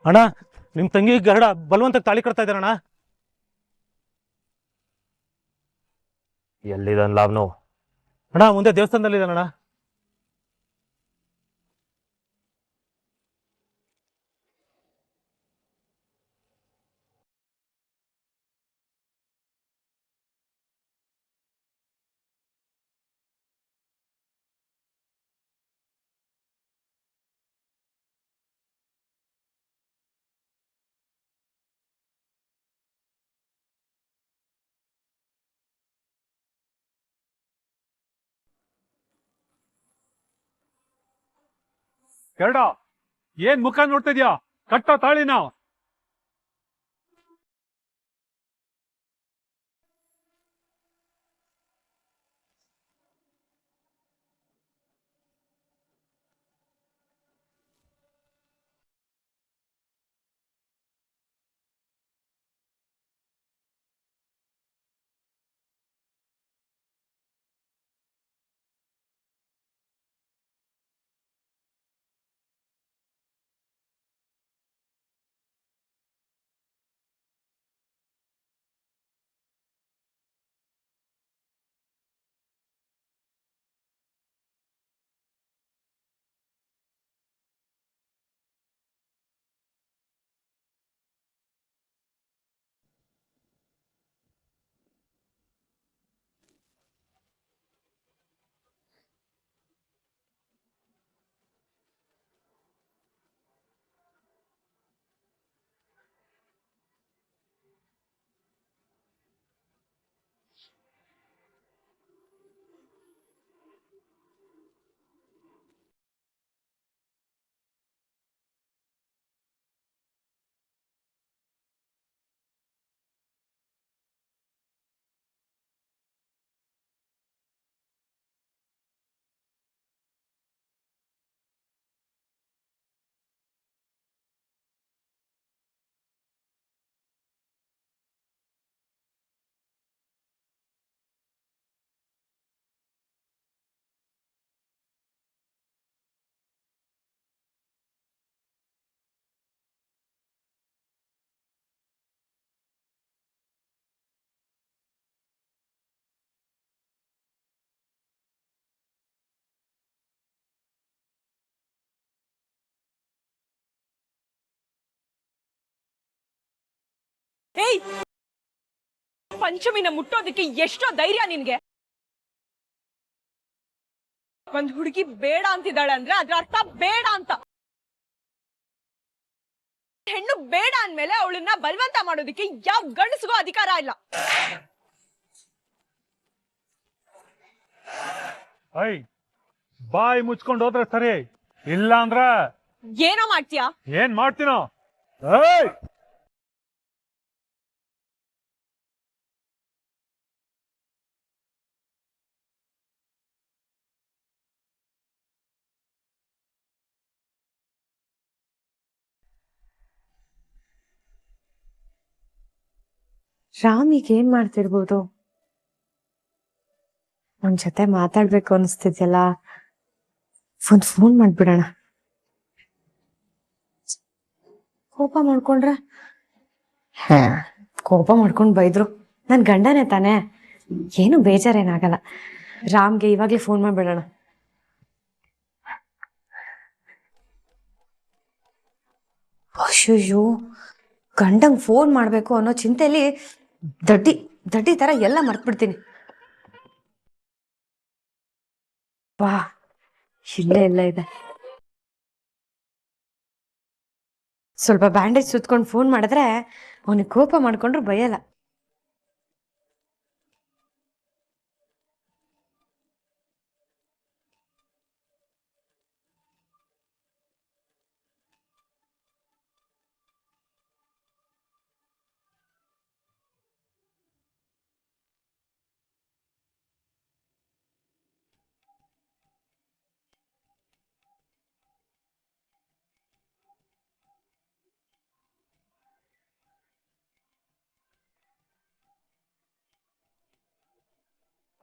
ಅಣ್ಣ ನಿಮ್ ತಂಗಿ ಗರಡ ಬಲವಂತಕ್ಕೆ ತಾಳಿ ಕಟ್ತಾ ಇದ್ದಾರಣ್ಣ. ಎಲ್ಲಿದ್ದಾನ ಲಾವ್ನು? ಅಣ್ಣ ಮುಂದೆ ದೇವಸ್ಥಾನದಲ್ಲಿ ಇದ್ದಾನಣ್ಣ. ಗರಡ, ಏನ್ ಮುಖ ನೋಡ್ತಾ ಇದ್ಯಾ? ಕಟ್ಟೋ ತಾಳಿನ. ಏಯ್, ಪಂಚಮಿನ ಮುಟ್ಟೋದಕ್ಕೆ ಎಷ್ಟೋ ಧೈರ್ಯ ನಿನ್ಗೆ? ಒಂದ್ ಹುಡುಗಿ ಬೇಡ ಅಂತಿದ್ದಾಳೆ ಅಂದ್ರೆ ಅದ್ರ ಅರ್ಥ ಬೇಡ ಅಂತ. ಹೆಣ್ಣು ಬೇಡ ಅಂದ್ಮೇಲೆ ಅವಳನ್ನ ಬಲವಂತ ಮಾಡೋದಕ್ಕೆ ಯಾವ ಗಂಡಸಿಗೂ ಅಧಿಕಾರ ಇಲ್ಲ. ಐ, ಬಾಯಿ ಮುಚ್ಕೊಂಡು ಹೋದ್ರೆ ಸರಿ, ಇಲ್ಲ ಅಂದ್ರ ಏನೋ ಮಾಡ್ತೀಯಾ? ಏನ್ ಮಾಡ್ತೀನೋ? ಏಯ್, ರಾಮ್ ಈಗ ಏನ್ ಮಾಡ್ತಿರ್ಬೋದು? ಅವನ್ ಜೊತೆ ಮಾತಾಡ್ಬೇಕು ಅನಿಸ್ತಿದ್ಯಲ್ಲ, ಒಂದ್ ಫೋನ್ ಮಾಡ್ಬಿಡೋಣ. ಕೋಪ ಮಾಡ್ಕೊಂಡ್ರೆ? ಕೋಪ ಮಾಡ್ಕೊಂಡ್ ಬೈದ್ರು ನನ್ ಗಂಡನೇ ತಾನೆ, ಏನು ಬೇಜಾರೇನಾಗಲ್ಲ. ರಾಮ್ಗೆ ಇವಾಗ್ಲೇ ಫೋನ್ ಮಾಡ್ಬಿಡೋಣ. ಅಯ್ಯೋ, ಗಂಡಂಗ್ ಫೋನ್ ಮಾಡ್ಬೇಕು ಅನ್ನೋ ಚಿಂತೆಲಿ ದಡ್ಡಿ ದಡ್ಡಿ ತರ ಎಲ್ಲ ಮರ್ತ್ಬಿಡ್ತೀನಿ. ವಾ, ಇಲ್ಲೇ ಎಲ್ಲ ಇದೆ. ಸ್ವಲ್ಪ ಬ್ಯಾಂಡೇಜ್ ಸುತ್ಕೊಂಡು ಫೋನ್ ಮಾಡಿದ್ರೆ ಅವನಿಗೆ ಕೋಪ ಮಾಡ್ಕೊಂಡ್ರು ಭಯಲ್ಲ.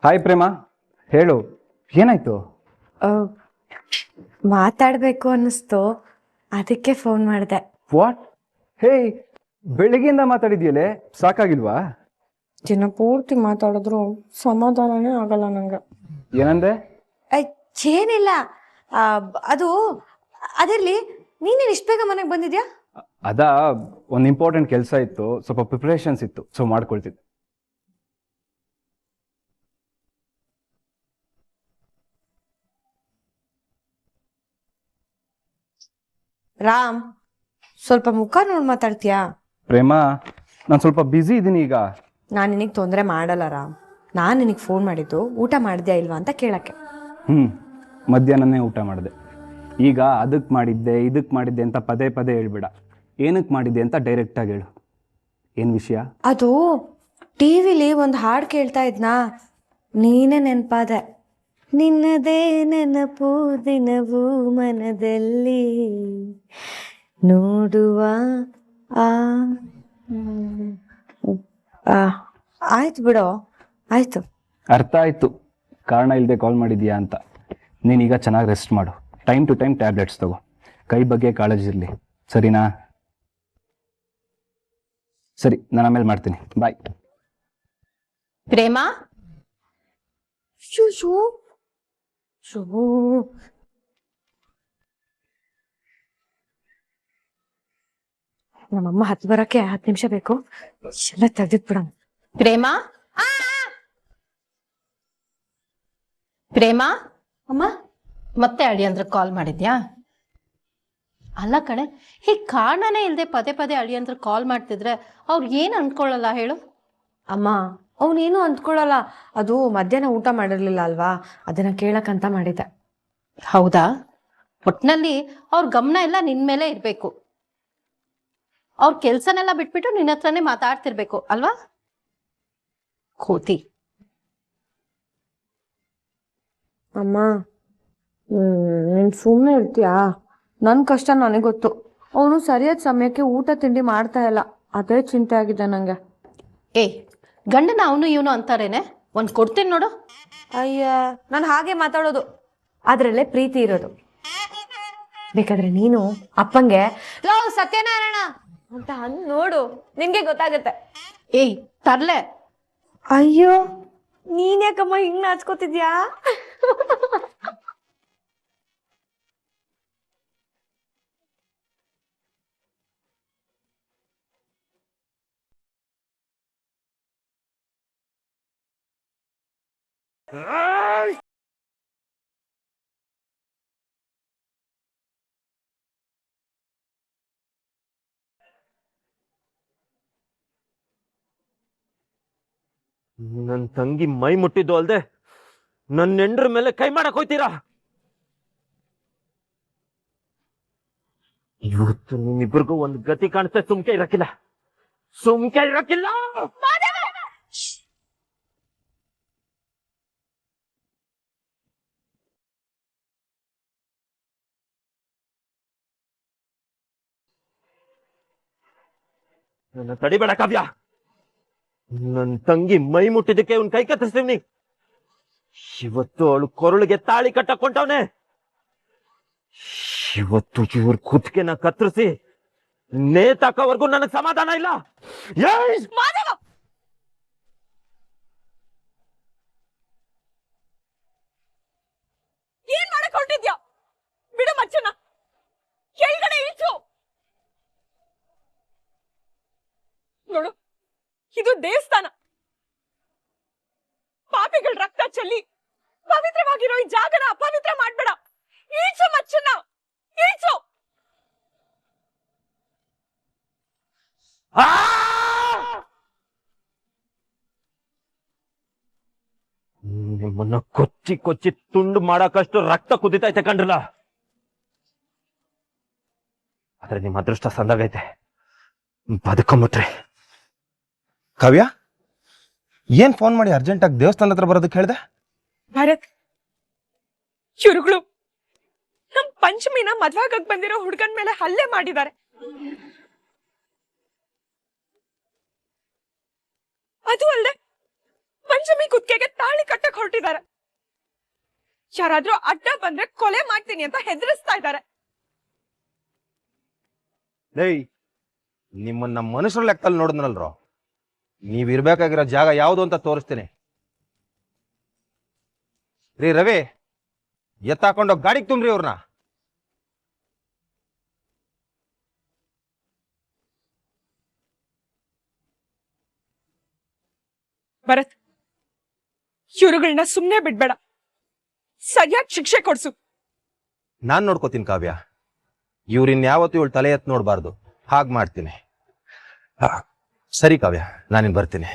ಹಾಯ್ ಪ್ರೇಮ, ಹೇಳು, ಏನಾಯ್ತು? ಮಾತಾಡ್ಬೇಕು ಅನ್ನಿಸ್ತು, ಅದಕ್ಕೆ ಫೋನ್ ಮಾಡಿದೆ. ವಾಟ್? ಹೇ, ಬೆಳಿಗ್ಗೆಯಿಂದ ಮಾತಾಡಿದ್ಯಲೆ, ಸಾಕಾಗಿಲ್ವಾ? ದಿನ ಪೂರ್ತಿ ಮಾತಾಡಿದ್ರು ಸಮಾಧಾನನೇ ಆಗಲ್ಲ ನಂಗೆ. ಏನಂದೆ? ಏನಿಲ್ಲ. ಅದು ಅದಿರ್ಲಿ, ನೀನೇನು ಇಷ್ಟು ಬೇಗ ಮನೆಗೆ ಬಂದಿದ್ಯಾ? ಅದಾ, ಒಂದು ಇಂಪಾರ್ಟೆಂಟ್ ಕೆಲಸ ಇತ್ತು, ಸ್ವಲ್ಪ ಪ್ರಿಪ್ರೇಷನ್ಸ್ ಇತ್ತು, ಸೊ ಮಾಡ್ಕೊಳ್ತಿದ್ದೆ. ರಾಮ್, ಸ್ವಲ್ಪ ಮುಖ ನೋಡಿ ಮಾತಾಡ್ತೀಯಾ? ಪ್ರೇಮ, ನಾನು ಸ್ವಲ್ಪ ಬ್ಯುಸಿ ಇದ್ದೀನಿ ಈಗ. ನಾನು ನಿನಗೆ ತೊಂದರೆ ಮಾಡಲ್ಲ ರಾಮ್. ನಾನು ನಿನಗೆ ಫೋನ್ ಮಾಡಿದ್ದು ಊಟ ಮಾಡಿದ್ಯಾ ಇಲ್ವಾ ಅಂತ ಕೇಳಕ್ಕೆ. ಮಧ್ಯಾಹ್ನನೇ ಊಟ ಮಾಡಿದೆ. ಈಗ ಅದಕ್ಕೆ ಮಾಡಿದ್ದೆ, ಇದಕ್ಕೆ ಮಾಡಿದ್ದೆ ಅಂತ ಪದೇ ಪದೇ ಹೇಳ್ಬೇಡ. ಏನಕ್ಕೆ ಮಾಡಿದ್ದೆ ಅಂತ ಡೈರೆಕ್ಟಾಗಿ ಹೇಳು. ಏನು ವಿಷಯ? ಅದು ಟಿವಿಲಿ ಒಂದು ಹಾಡು ಕೇಳ್ತಾ ಇದ್ನಾ, ನೀನೇ ನೆನಪಾದೆ. ನಿನ್ನದೇ ನೆನಪು ದಿನವೂ ಮನದಲ್ಲಿ ನೋಡುವ ಆ ಆಯ್ತು ಬಿಡೋ, ಆಯ್ತು. ಅರ್ಥ ಆಯಿತು, ಕಾರಣ ಇಲ್ಲದೆ ಕಾಲ್ ಮಾಡಿದ್ಯಾ ಅಂತ. ನೀನೀಗ ಚೆನ್ನಾಗಿ ರೆಸ್ಟ್ ಮಾಡು, ಟೈಮ್ ಟು ಟೈಮ್ ಟ್ಯಾಬ್ಲೆಟ್ಸ್ ತಗೋ, ಕೈ ಬಗ್ಗೆ ಕಾಳಜಿ ಇರಲಿ, ಸರಿನಾ? ಸರಿ, ನಾನು ಆಮೇಲೆ ಮಾಡ್ತೀನಿ, ಬಾಯ್. ಪ್ರೇಮ, ಶೂ ಶೂ ಶೂ. ನಮ್ಮಮ್ಮ ಹತ್ತು ಬರಕ್ಕೆ 10 ನಿಮಿಷ ಬೇಕು, ಎಲ್ಲ ತೆಗ್ದಿಟ್ ಬಿಡೋಣ. ಪ್ರೇಮ, ಪ್ರೇಮ, ಅಮ್ಮ, ಮತ್ತೆ ಅಳಿಯಂದ್ರ ಕಾಲ್ ಮಾಡಿದ್ಯಾ? ಅಲ್ಲ ಕಣೆ, ಹೀಗೆ ಕಾರಣನೇ ಇಲ್ಲದೆ ಪದೇ ಪದೇ ಅಳಿಯಂದ್ರ ಕಾಲ್ ಮಾಡ್ತಿದ್ರೆ ಅವ್ರು ಏನು ಅನ್ಕೊಳ್ಳಲ್ಲ ಹೇಳು? ಅಮ್ಮ, ಅವನೇನು ಅಂದ್ಕೊಳ್ಳಲ್ಲ. ಅದು ಮಧ್ಯಾಹ್ನ ಊಟ ಮಾಡಿರ್ಲಿಲ್ಲ ಅಲ್ವಾ, ಅದನ್ನ ಕೇಳಕ್ಕಂತ ಮಾಡಿದ್ದೆ. ಹೌದಾ? ಒಟ್ನಲ್ಲಿ ಅವ್ರ ಗಮನ ಎಲ್ಲ ನಿನ್ ಮೇಲೆ ಇರ್ಬೇಕು. ಅವ್ರ ಕೆಲ್ಸನೆಲ್ಲ ಬಿಟ್ಬಿಟ್ಟು ನಿನ್ನ ಹತ್ರನೇ ಮಾತಾಡ್ತಿರ್ಬೇಕು ಅಲ್ವಾ? ಕೋತಿ. ಅಮ್ಮ, ನೀನ್ ಸುಮ್ಮನೆ ಇರ್ತೀಯಾ? ನನ್ನ ಕಷ್ಟ ನನಗೆ ಗೊತ್ತು. ಅವನು ಸರಿಯಾದ ಸಮಯಕ್ಕೆ ಊಟ ತಿಂಡಿ ಮಾಡ್ತಾ ಇಲ್ಲ, ಅದೇ ಚಿಂತೆ ಆಗಿದೆ ನಂಗೆ. ಗಂಡನ ಅವನು ಇವನು ಅಂತಾರೇನೆ, ಒಂದ್ ಕೊಡ್ತೀನಿ ನೋಡು. ಅಯ್ಯ, ನಾನು ಹಾಗೆ ಮಾತಾಡೋದು, ಅದ್ರಲ್ಲೇ ಪ್ರೀತಿ ಇರೋದು. ಬೇಕಾದ್ರೆ ನೀನು ಅಪ್ಪಂಗೆ ಲೋ ಸತ್ಯನಾರಾಯಣ ಅಂತ ಅಂದ್ ನೋಡು, ನಿನ್ಗೆ ಗೊತ್ತಾಗತ್ತೆ. ತರ್ಲೆ. ಅಯ್ಯೋ, ನೀನ್ಯಾಕಮ್ಮ ಹಿಂಗ್ ನಾಚ್ಕೋತಿದ್ಯಾ? ನನ್ ತಂಗಿ ಮೈ ಮುಟ್ಟಿದ್ದು ಅಲ್ದೆ ನನ್ನ ಹೆಂಡ್ರ ಮೇಲೆ ಕೈ ಮಾಡಕ್ ಹೋಯ್ತೀರಾ? ಇವತ್ತು ನಿಮ್ಮಿಬ್ರಿಗೂ ಒಂದು ಗತಿ ಕಾಣಿಸ್ತೆ. ಸುಮ್ಕೆ ಇರಕ್ಕಿಲ್ಲ, ಸುಮ್ಕೆ ಇರಕ್ಕಿಲ್ಲ. ನನ್ನ ತಡಿಬೇಡ ಕಾವ್ಯ. ನನ್ ತಂಗಿ ಮೈ ಮುಟ್ಟಿದ್ದಕ್ಕೆ ಅವ್ನ್ ಕೈ ಕತ್ತರಿಸ್ತೀವ್ನಿ. ಇವತ್ತು ಅವಳು ಕೊರಳಿಗೆ ತಾಳಿ ಕಟ್ಟಕೊಂಡವನೆ. ಇವತ್ತು ಇವ್ರ ಕುತ್ತಿಗೆನ ಕತ್ತರಿಸಿ ನೇತಾಕವರೆಗೂ ನನಗ್ ಸಮಾಧಾನ ಇಲ್ಲ. ಏನ್ ಮಾಡಕ್ ಹೊರಟಿದ್ಯಾ? ಬಿಡು ಮಚ್ಚನ, ಕೆಳಗಡೆ ಇಳಿಸು. ನೋಡು, ಇದು ದೇವಸ್ಥಾನ. ಪಾಪಿಗಳ ರಕ್ತ ಚೆಲ್ಲಿ ಪವಿತ್ರವಾಗಿರೋ ಈ ಜಾಗನ ಅಪವಿತ್ರ ಮಾಡ್ಬೇಡ. ಈಚು ಮಚ್ಚನ್ನ, ಈಚು. ನಿಮ್ಮನ್ನ ಕೊಚ್ಚಿ ಕೊಚ್ಚಿ ತುಂಡು ಮಾಡಕಷ್ಟು ರಕ್ತ ಕುದಿತೈತೆ ಕಂಡ್ರಲ್ಲ. ಆದ್ರೆ ನಿಮ್ಮ ಅದೃಷ್ಟ ಸಂದಾಗೈತೆ, ಬದುಕೊಂಬಿಟ್ರಿ. ಕಾವ್ಯ, ಏನ್ ಫೋನ್ ಮಾಡಿ ಅರ್ಜೆಂಟಾಗಿ ದೇವಸ್ಥಾನ ಹತ್ರ ಬರೋದಕ್ಕೆ ಹೇಳ್ದೆ? ಭರತ್, ಚುರುಗಳು ನಮ್ ಪಂಚಮಿನ ಮದ್ವಾಗಕ್ ಬಂದಿರೋ ಹುಡ್ಗನ್ ಮೇಲೆ ಹಲ್ಲೆ ಮಾಡಿದ್ದಾರೆ. ಅದು ಅಲ್ದೆ ಪಂಚಮಿ ಕುತ್ತಿಗೆಗೆ ತಾಳಿ ಕಟ್ಟಕ್ ಹೊರಟಿದ್ದಾರೆ. ಯಾರಾದ್ರೂ ಅಡ್ಡ ಬಂದ್ರೆ ಕೊಲೆ ಮಾಡ್ತೀನಿ ಅಂತ ಹೆದರಿಸ್ತಾ ಇದ್ದಾರೆ. ನಿಮ್ಮನ್ನ ಮನುಷ್ಯರ ಲೆಕ್ಕದಲ್ಲಿ ನೋಡಿದ್ನಲ್ರೋ, ನೀವಿರ್ಬೇಕಾಗಿರೋ ಜಾಗ ಯಾವುದು ಅಂತ ತೋರಿಸ್ತೀನಿ. ರೀ ರವಿ, ಎತ್ತಾಕೊಂಡೋಗಿ ಗಾಡಿಗೆ ತುಂಬ್ರಿ ಇವ್ರನ್ನ. ಭರತ್, ಇವ್ರುಗಳನ್ನ ಸುಮ್ನೆ ಬಿಡ್ಬೇಡ, ಸರಿಯಾಗಿ ಶಿಕ್ಷೆ ಕೊಡ್ಸು. ನಾನ್ ನೋಡ್ಕೋತೀನಿ ಕಾವ್ಯ, ಇವ್ರಿನ್ಯಾವತ್ತೂ ಇವಳು ತಲೆ ಎತ್ತು ನೋಡ್ಬಾರ್ದು, ಹಾಗೆ ಮಾಡ್ತೀನಿ. ಸರಿ ಕಾವ್ಯ, ನಾನಿನ್ ಬರ್ತೀನಿ.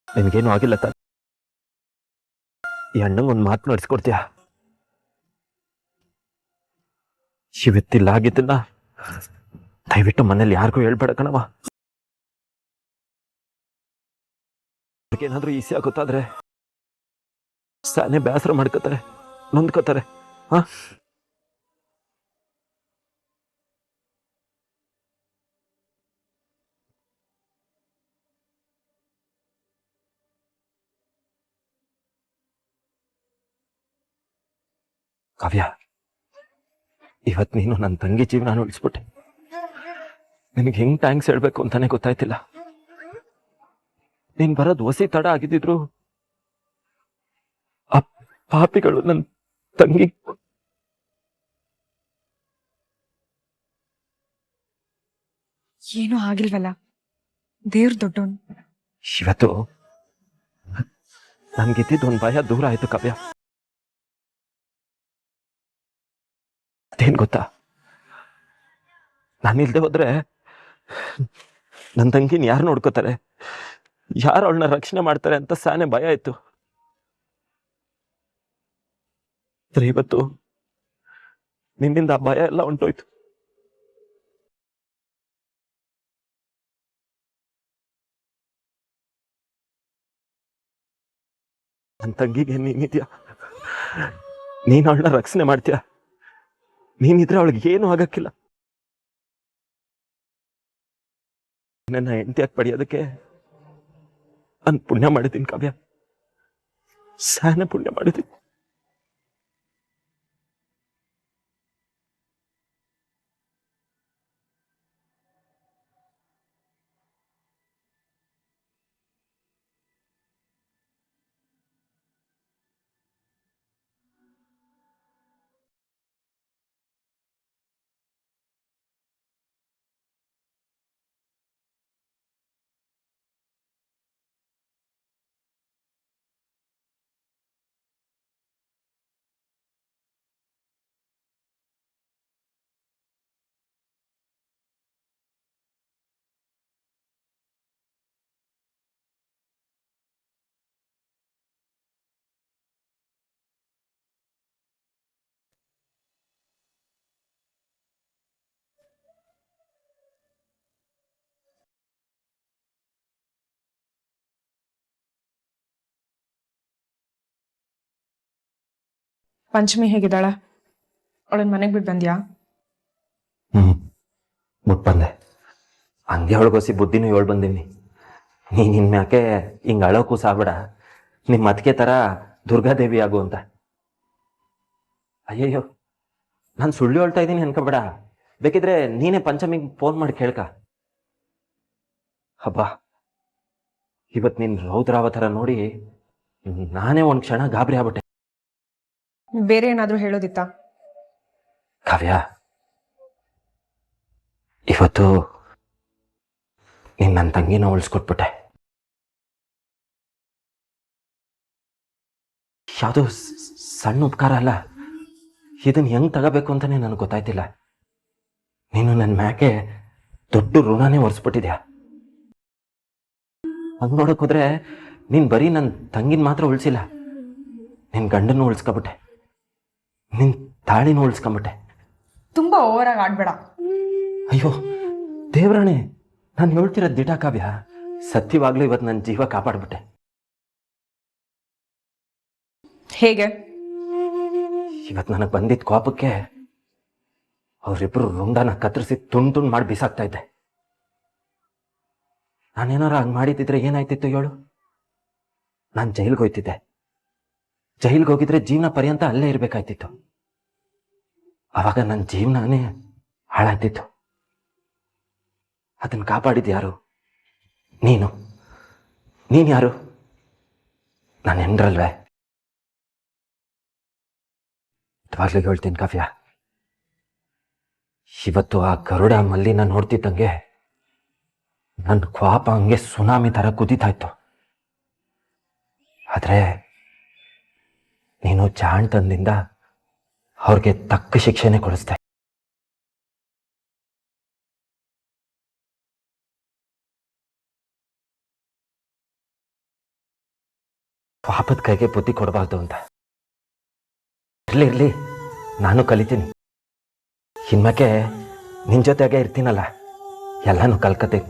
ನಿನ್ಗೇನು ಆಗಿಲ್ಲ ತಾನೆ? ಈ ಅಣ್ಣಂಗೆ ಒಂದು ಮಾತು ನಡೆಸ್ಕೊಡ್ತೀಯ? ಇವತ್ತಿಲ್ಲ ಆಗಿದ್ದನ್ನ ದಯವಿಟ್ಟು ಮನೇಲಿ ಯಾರಿಗೂ ಹೇಳ್ಬೇಡ ಕಣವ. ಏನಾದ್ರೂ ಈಸಿ ಆಗುತ್ತಾದ್ರೆ ಸಾನೆ ಬೇಸರ ಮಾಡ್ಕೋತಾರೆ, ನೊಂದ್ಕೋತಾರೆ. ಹಾ, ಕಾವ್ಯ, ಇವತ್ತು ನೀನು ನನ್ನ ತಂಗಿ ಜೀವನ ಉಳಿಸ್ಬಿಟ್ಟೆ. ನಿನಗೆ ಹೆಂಗ್ ಥ್ಯಾಂಕ್ಸ್ ಹೇಳ್ಬೇಕು ಅಂತಾನೆ ಗೊತ್ತಾಯ್ತಿಲ್ಲ. ನೀನ್ ಬರೋದು ಹೊಸಿ ತಡ ಆಗಿದ್ದಿದ್ರು ಆ ಪಾಪಿಗಳು ನನ್ನ ತಂಗಿ ಏನೂ ಆಗಿಲ್ವಲ್ಲ, ದೇವ್ರ ದೊಡ್ಡವನು. ಇವತ್ತು ನನ್ಗಿದ್ದಿದ್ದು ಒಂದು ಭಯ ದೂರ ಆಯ್ತು ಕಾವ್ಯ. ಅದೇನ್ ಗೊತ್ತಾ, ನಾನಿಲ್ದೆ ಹೋದ್ರೆ ನನ್ನ ತಂಗಿನ ಯಾರು ನೋಡ್ಕೋತಾರೆ, ಯಾರು ಅವಳನ್ನ ರಕ್ಷಣೆ ಮಾಡ್ತಾರೆ ಅಂತ ಸಾನೆ ಭಯ ಆಯ್ತು. ಇವತ್ತು ನಿನ್ನಿಂದ ಆ ಭಯ ಎಲ್ಲ ಹೊಂಟೋಯ್ತು. ನನ್ನ ತಂಗಿಗೆ ನೀನಿದ್ಯಾ, ನೀನ್ ಅವಳನ್ನ ರಕ್ಷಣೆ ಮಾಡ್ತೀಯ. ನೀನಿದ್ರೆ ಅವಳಿಗೆ ಏನು ಆಗಕ್ಕಿಲ್ಲ. ನನ್ನ ಹೆಂಡತಿಯಾಗಿ ಪಡೆಯೋದಕ್ಕೆ ನಾನು ಪುಣ್ಯ ಮಾಡಿದ್ದೀನಿ ಕಾವ್ಯ, ಸಾನೆ ಪುಣ್ಯ ಮಾಡಿದ್ದೀನಿ. ಪಂಚಮಿ ಹೇಗಿದ್ದಾಳ? ಅವಳನ್ನ ಮನೆಗೆ ಬಿಟ್ಟು ಬಂದ್ಯಾ? ಬಿಟ್ಟು ಬಂದೆ. ಹಂಗೆ ಅವಳಿಗೋಸಿ ಬುದ್ಧಿನೂ ಹೇಳ್ ಬಂದೀನಿ. ನೀನ್ ಇನ್ಮ್ಯಾಕೆ ಹಿಂಗ ಅಳೋಕು ಸಾಬೇಡ, ನಿಮ್ಮ ಅತ್ತಿಗೆ ತರ ದುರ್ಗಾದೇವಿ ಆಗು ಅಂತ. ಅಯ್ಯಯ್ಯೋ, ನಾನು ಸುಳ್ಳು ಹೇಳ್ತಾ ಇದ್ದೀನಿ ಅನ್ಕೋಬೇಡ. ಬೇಕಿದ್ರೆ ನೀನೇ ಪಂಚಮಿಗೆ ಫೋನ್ ಮಾಡಿ ಕೇಳ್ಕ. ಹಬ್ಬ, ಇವತ್ತು ನೀನ್ ರೌದ್ರಾವತಾರ ನೋಡಿ ನಾನೇ ಒಂದ್ ಕ್ಷಣ ಗಾಬರಿ ಆಗ್ಬಿಟ್ಟೆ. ಬೇರೆ ಏನಾದ್ರೂ ಹೇಳೋದಿತ್ತಾ? ಕಾವ್ಯ, ಇವತ್ತು ನೀನ್ ನನ್ನ ತಂಗಿನ ಉಳಿಸ್ಕೊಟ್ಬಿಟ್ಟೆ. ಯಾವುದೋ ಸಣ್ಣ ಉಪಕಾರ ಅಲ್ಲ, ಇದನ್ನ ಹೆಂಗ್ ತಗೋಬೇಕು ಅಂತಾನೆ ನನಗೆ ಗೊತ್ತಾಯ್ತಿಲ್ಲ. ನೀನು ನನ್ನ ಮ್ಯಾಕೆ ದೊಡ್ಡ ಋಣನೇ ಒರೆಸ್ಬಿಟ್ಟಿದ್ಯಾ. ಹಂಗ್ ನೋಡಕ್ ಹೋದ್ರೆ ನೀನ್ ಬರೀ ನನ್ನ ತಂಗಿನ ಮಾತ್ರ ಉಳಿಸಿಲ್ಲ, ನಿನ್ ಗಂಡನ್ನು ಉಳಿಸ್ಕೊಬಿಟ್ಟೆ, ನಿನ್ ತಾಳಿನೂ ಉಳಿಸ್ಕೊಂಬಿಟ್ಟೆ. ತುಂಬಾ ಓವರ್ ಆಗಿ ಆಡ್ಬೇಡ. ಅಯ್ಯೋ ದೇವ್ರಾಣೆ, ನಾನು ಹೇಳ್ತಿರೋದು ದಿಟ ಕಾವ್ಯ. ಸತ್ಯವಾಗ್ಲೂ ಇವತ್ತು ನನ್ನ ಜೀವ ಕಾಪಾಡ್ಬಿಟ್ಟೆ. ಹೇಗೆ? ಇವತ್ತು ನನಗೆ ಬಂದಿದ್ದ ಕೋಪಕ್ಕೆ ಅವರಿಬ್ರು ರುಂಡನ ಕತ್ತರಿಸಿ ತುಂಡು ಮಾಡಿ ಬಿಸಾಕ್ತಾ ಇದ್ದೆ. ನಾನೇನಾರ ಹಂಗೆ ಮಾಡಿದ್ದಿದ್ರೆ ಏನಾಯ್ತಿತ್ತು ಹೇಳು? ನಾನು ಜೈಲ್ಗೆ ಹೋಯ್ತಿದ್ದೆ. ಜೈಲ್ಗೆ ಹೋಗಿದ್ರೆ ಜೀವನ ಪರ್ಯಂತ ಅಲ್ಲೇ ಇರ್ಬೇಕಾಯ್ತಿತ್ತು. ಅವಾಗ ನನ್ನ ಜೀವನನೇ ಹಾಳಾಯ್ತಿತ್ತು. ಅದನ್ನ ಕಾಪಾಡಿದ್ ಯಾರು? ನೀನು ಯಾರು? ನಾನು ಹೆಂಡ್ರಲ್ವೇ? ನಿಜವಾಗ್ಲೂ ಹೇಳ್ತೀನಿ ಕಾವ್ಯ, ಇವತ್ತು ಆ ಗರುಡ ಮಲ್ಲಿನ ನೋಡ್ತಿದ್ದಂಗೆ ನನ್ನ ಕೋಪ ಹಂಗೆ ಸುನಾಮಿ ತರ ಕುದೀತಾ ಇತ್ತು. ಆದ್ರೆ ನೀನು ಜಾಣ್ತನದಿಂದ ಅವ್ರಿಗೆ ತಕ್ಕ ಶಿಕ್ಷೆನೆ ಕೊಡಿಸ್ದೆ. ಪಾಪದ ಕೈಗೆ ಬುದ್ಧಿ ಕೊಡಬಾರ್ದು ಅಂತ. ಇರ್ಲಿ, ನಾನು ಕಲಿತೀನಿ. ಇನ್ಮೇಲೆ ನಿನ್ ಜೊತೆಗೆ ಇರ್ತೀನಲ್ಲ, ಎಲ್ಲಾನು ಕಲ್ಕತೀನಿ.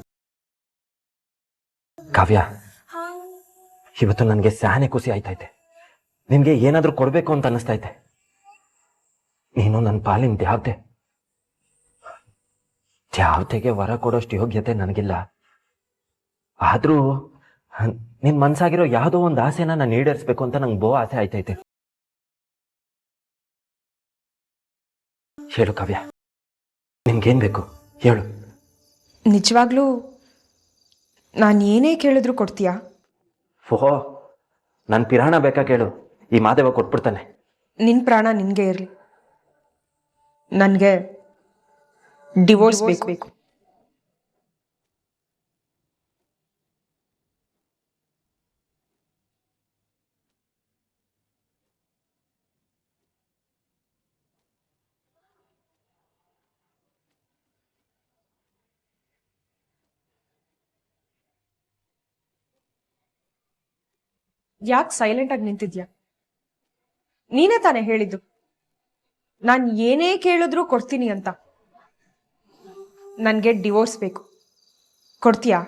ಕಾವ್ಯ, ಇವತ್ತು ನನಗೆ ಸ್ಯಾನೆ ಖುಷಿ ಆಯ್ತೈತೆ. ನಿನ್ಗೆ ಏನಾದ್ರೂ ಕೊಡ್ಬೇಕು ಅಂತ ಅನಿಸ್ತೈತೆ. ನೀನು ನನ್ನ ಪಾಲಿನ ದ್ಯಾವ್ತೆಗೆ ವರ ಕೊಡೋಷ್ಟು ಯೋಗ್ಯತೆ ನನಗಿಲ್ಲ. ಆದ್ರೂ ನಿನ್ ಮನ್ಸಾಗಿರೋ ಯಾವುದೋ ಒಂದು ಆಸೆನ ನಾನು ಈಡೇರಿಸ್ಬೇಕು ಅಂತ ನಂಗೆ ಬಹು ಆಸೆ ಆಯ್ತೈತೆ. ಹೇಳು ಕಾವ್ಯ, ನಿನ್ಗೇನ್ ಬೇಕು ಹೇಳು. ನಿಜವಾಗ್ಲೂ ನಾನು ಏನೇ ಕೇಳಿದ್ರು ಕೊಡ್ತೀಯಾ? ಓಹೋ, ನನ್ನ ಪಿರಾಣ ಬೇಕಾ ಕೇಳು, ಈ ಮಾದೇವ ಕೊಟ್ಬಿಡ್ತಾನೆ. ನಿನ್ ಪ್ರಾಣ ನಿನ್ಗೆ ಇರ್ಲಿ, ನನ್ಗೆ ಡಿವೋರ್ಸ್ ಬೇಕು. ಯಾಕೆ ಸೈಲೆಂಟ್ ಆಗಿ ನಿಂತಿದ್ಯಾ? ನೀನೇ ತಾನೇ ಹೇಳಿದ್ದು ನಾನ್ ಏನೇ ಕೇಳಿದ್ರು ಕೊಡ್ತೀನಿ ಅಂತ. ನನ್ಗೆ ಡಿವೋರ್ಸ್ ಬೇಕು, ಕೊಡ್ತೀಯಾ?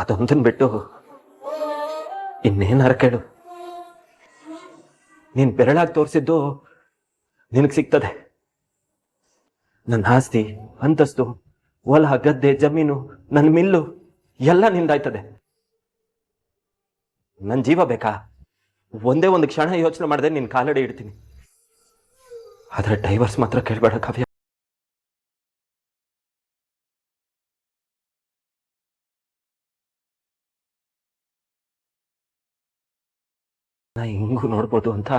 ಅದೊಂದನ್ ಬಿಟ್ಟು ಇನ್ನೇನಾರ ಕೇಳು. ನೀನ್ ಬೆರಳಾಗಿ ತೋರಿಸಿದ್ದು ನಿನಗ್ ಸಿಗ್ತದೆ. ನನ್ನ ಆಸ್ತಿ, ಅಂತಸ್ತು, ಹೊಲ, ಗದ್ದೆ, ಜಮೀನು, ನನ್ನ ಮಿಲ್ಲು ಎಲ್ಲ ನಿಂದಾಯ್ತದೆ. ನನ್ನ ಜೀವ ಬೇಕಾ? ಒಂದೇ ಒಂದು ಕ್ಷಣ ಯೋಚನೆ ಮಾಡದೆ ನಿನ್ ಕಾಲಡಿ ಇಡ್ತೀನಿ. ಆದ್ರೆ ಡೈವರ್ಸ್ ಮಾತ್ರ ಕೇಳಬೇಡ ಕಾವ್ಯ. ನಾ ಹಿಂಗೂ ನೋಡ್ಬೋದು ಅಂತ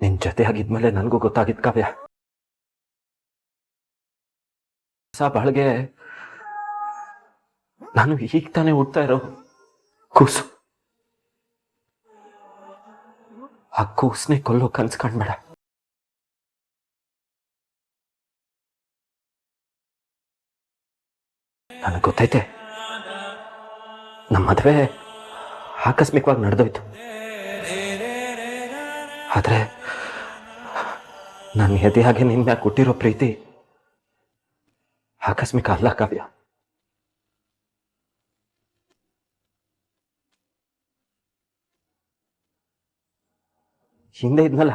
ನಿನ್ ಜೊತೆ ಆಗಿದ್ಮೇಲೆ ನನಗೂ ಗೊತ್ತಾಗಿದ್ ಕಾವ್ಯ. ಹೊಸ ಬಾಳ್ಗೆ ನಾನು ಈಗ ತಾನೇ ಹುಡ್ತಾ ಇರೋ ಕೂಸು. ಆ ಕೂಸ್ನೆ ಕೊಲ್ಲೋ ಕನ್ಸ್ ಕಾಣ್ಬೇಡ. ನನಗೆ ಗೊತ್ತೈತೆ ನಮ್ಮ ಮದುವೆ ಆಕಸ್ಮಿಕವಾಗಿ ನಡೆದೋಯ್ತು. ಆದ್ರೆ ನನ್ನ ಎದೆಯಾಗೆ ನಿನ್ನ ಮ್ಯಾಗ ಕೊಟ್ಟಿರೋ ಪ್ರೀತಿ ಆಕಸ್ಮಿಕ ಅಲ್ಲ ಕಾವ್ಯ. ಹಿಂದೆ ಇದ್ನಲ್ಲ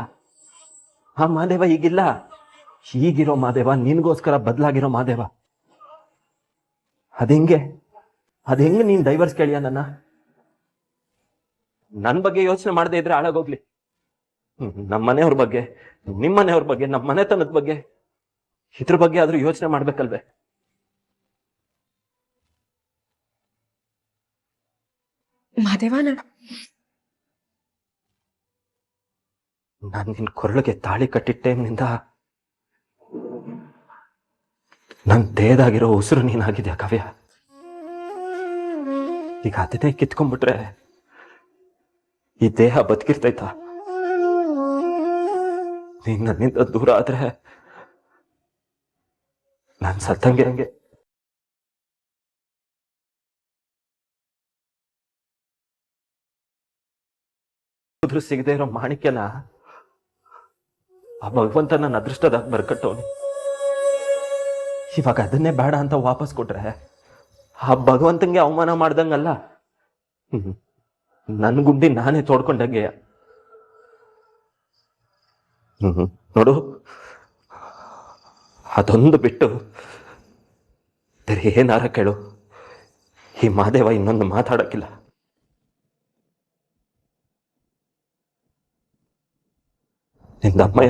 ಆ ಮಾದೇವ ಈಗಿಲ್ಲ. ಈಗಿರೋ ಮಾದೇವ ನಿನ್ಗೋಸ್ಕರ ಬದಲಾಗಿರೋ ಮಾದೇವ. ಅതെಂಗೆ ನೀನ್ ಡೈವರ್ಸ್ ಕೇಳಿಯ? ನನ್ನ ಬಗ್ಗೆ ಯೋಚನೆ ಮಾಡದೇ ಇದ್ರೆ ಹಾಳಾಗೋಗ್ಲಿ. ನಮ್ಮ ಮನೆಯವ್ರ ಬಗ್ಗೆ, ನಿಮ್ಮ ಮನೆಯವ್ರ ಬಗ್ಗೆ, ನಮ್ಮ ಮನೆತನದ ಬಗ್ಗೆ, ಇದ್ರ ಬಗ್ಗೆ ಆದ್ರೂ ಯೋಚನೆ ಮಾಡ್ಬೇಕಲ್ವೇ? ಮಾದೇವ, ನಾನು ನಿನ್ ಕೊರಳಿಗೆ ತಾಳಿ ಕಟ್ಟಿದ ಟೈಮ್ನಿಂದ ನನ್ ದೇಹದಾಗಿರೋ ಉಸಿರು ನೀನಾಗಿದ್ಯಾ ಕಾವ್ಯ. ಈಗ ಅದನ್ನೇ ಕಿತ್ಕೊಂಡ್ಬಿಟ್ರೆ ಈ ದೇಹ ಬದುಕಿರ್ತೈತ? ನೀನ್ ನನ್ನಿಂದ ದೂರ ಆದ್ರೆ ನಾನ್ ಸತ್ತಂಗೆ ಹಂಗೆ. ಹುಡುಕಿದ್ರು ಸಿಗದೆ ಇರೋ ಮಾಣಿಕ್ಯನ ಆ ಭಗವಂತ ನನ್ನ ಅದೃಷ್ಟದಾಗ ಬರ್ಕಟ್ಟವನು. ಇವಾಗ ಅದನ್ನೇ ಬೇಡ ಅಂತ ವಾಪಸ್ ಕೊಟ್ರೆ ಆ ಭಗವಂತಂಗೆ ಅವಮಾನ ಮಾಡ್ದಂಗಲ್ಲ, ನನ್ ಗುಂಡಿ ನಾನೇ ತೋಡ್ಕೊಂಡಂಗೆ. ನೋಡು, ಅದೊಂದು ಬಿಟ್ಟು ಬೇರೆ ಏನಾರ ಕೇಳು, ಈ ಮಾದೇವ ಇನ್ನೊಂದು ಮಾತಾಡಕ್ಕಿಲ್ಲ. ನಿಂದಮ್ಮ